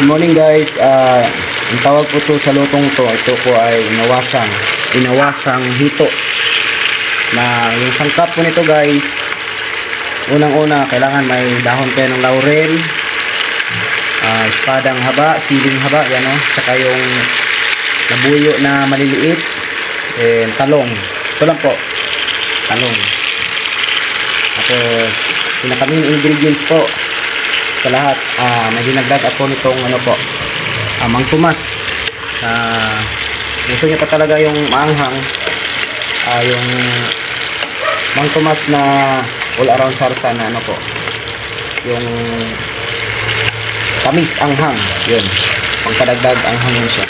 Good morning guys. Ang tawag po to sa lutong to, ito po ay inawasang hito. Na yung sangkap po nito guys, unang-una kailangan may dahon kayo ng laurel, espadang haba, siling haba, yan o, tsaka yung labuyo na maliliit, and talong. Ito lang po, talong. Tapos pinakaming ingredients po sa lahat, may dinagdag ako nitong ano po, Mang Tomas. Gusto niya pa talaga yung maanghang, yung Mang Tomas na all around sarsa na ano po, yung tamis anghang, yun, pangpadagdag anghang yun siya.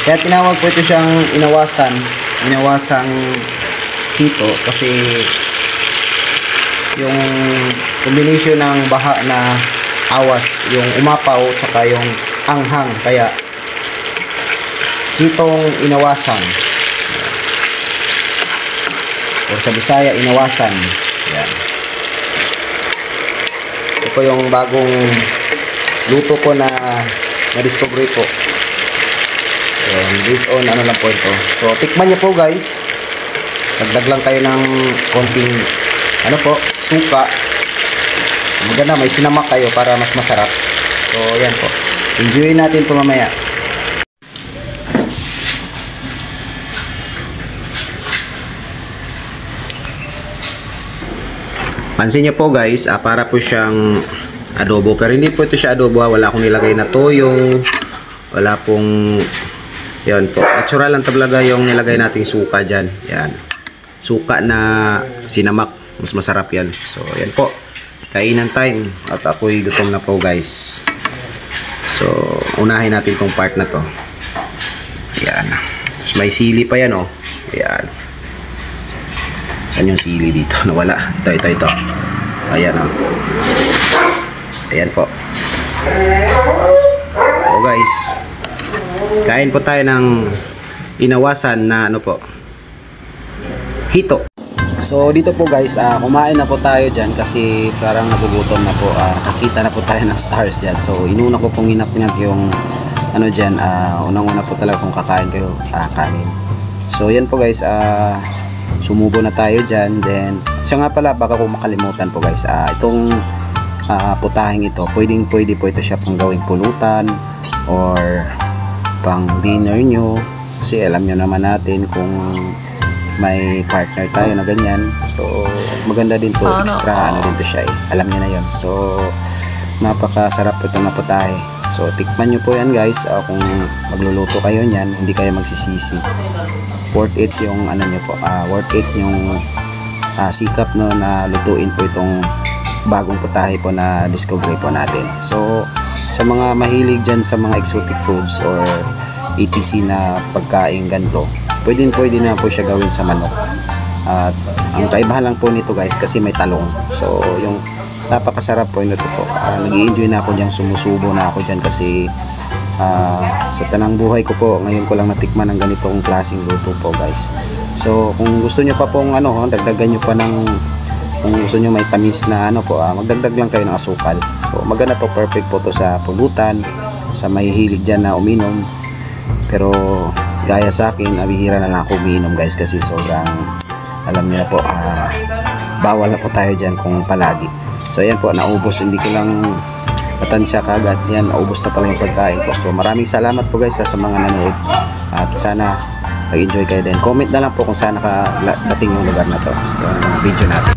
Kaya tinawag po ito siyang inawasang hito, kasi yung combination ng baha na awas, yung umapaw tsaka yung anghang, kaya hitong inawasan, o sa Bisaya inawasan. Yan. Ito po yung bagong luto ko na na-discover po. Based on ano lang po ito. So tikman nyo po guys, dagdag lang kayo ng konting ano po, suka. Maganda may sinamak kayo para mas masarap. So yan po, enjoy natin ito mamaya. Pansin nyo po guys, para po siyang adobo, pero hindi po ito siya adobo, wala akong nilagay na toyo, wala pong, yan po, natural lang talaga yung nilagay nating suka dyan. Yan, suka na sinamak, mas masarap yan. So yan po, kainan time at ako'y gutom na po guys. So unahin natin tong part na to. Yan, tapos may sili pa yan, oh. Yan, saan yung sili dito? Nawala. Ito. Ayan, oh. Ayan po. So guys, kain po tayo ng inawasan na ano po, hito. So dito po guys, kumain na po tayo dyan kasi parang nagugutom na po. Nakakita na po tayo ng stars dyan. So inuna ko pong inat-ngat yung ano dyan, unang-una po talaga kung kakain kayo, kanin. So yan po guys, sumubo na tayo dyan. Then siya nga pala, baka kung makalimutan po guys, itong putahing ito, pwede po ito siya pang gawing pulutan or pang dinner nyo, kasi alam nyo naman natin kung may partner tayo na ganyan. So maganda din po, extra ano din to siya, alam nyo na yun. So napakasarap po ito na putahe. So tikman nyo po yan guys, kung magluluto kayo nyan, hindi kayo magsisisi. Worth it yung ano nyo po, worth it yung sikap no, na lutuin po itong bagong putahe po na discovery po natin. So sa mga mahilig dyan sa mga exotic foods or etc na pagkain ganito, pwede na po siya gawin sa manok. At ang kaibahan lang po nito guys, kasi may talong. So yung napakasarap po nito po. Nag-i-enjoy na ako dyan, sumusubo na ako dyan kasi sa tanang buhay ko po, ngayon ko lang natikman ng ganitong klaseng luto po guys. So kung gusto nyo pa pong ano, dagdagan nyo pa ng, kung gusto nyo may tamis na ano po, magdagdag lang kayo ng asukal. So maganda to, perfect po to sa pulutan, sa mahihilig dyan na uminom. Pero gaya sa akin, bihira na lang ako umiinom guys, kasi sobrang, alam niyo na po, bawal na po tayo dyan kung palagi. So ayan po, naubos, hindi ko lang matansya kagad. Yan, naubos na pala yung pagkain ko. So maraming salamat po guys sa mga nanood, at sana mag-enjoy kayo din. Comment na lang po kung saan nakadating yung lugar na to, yung video natin.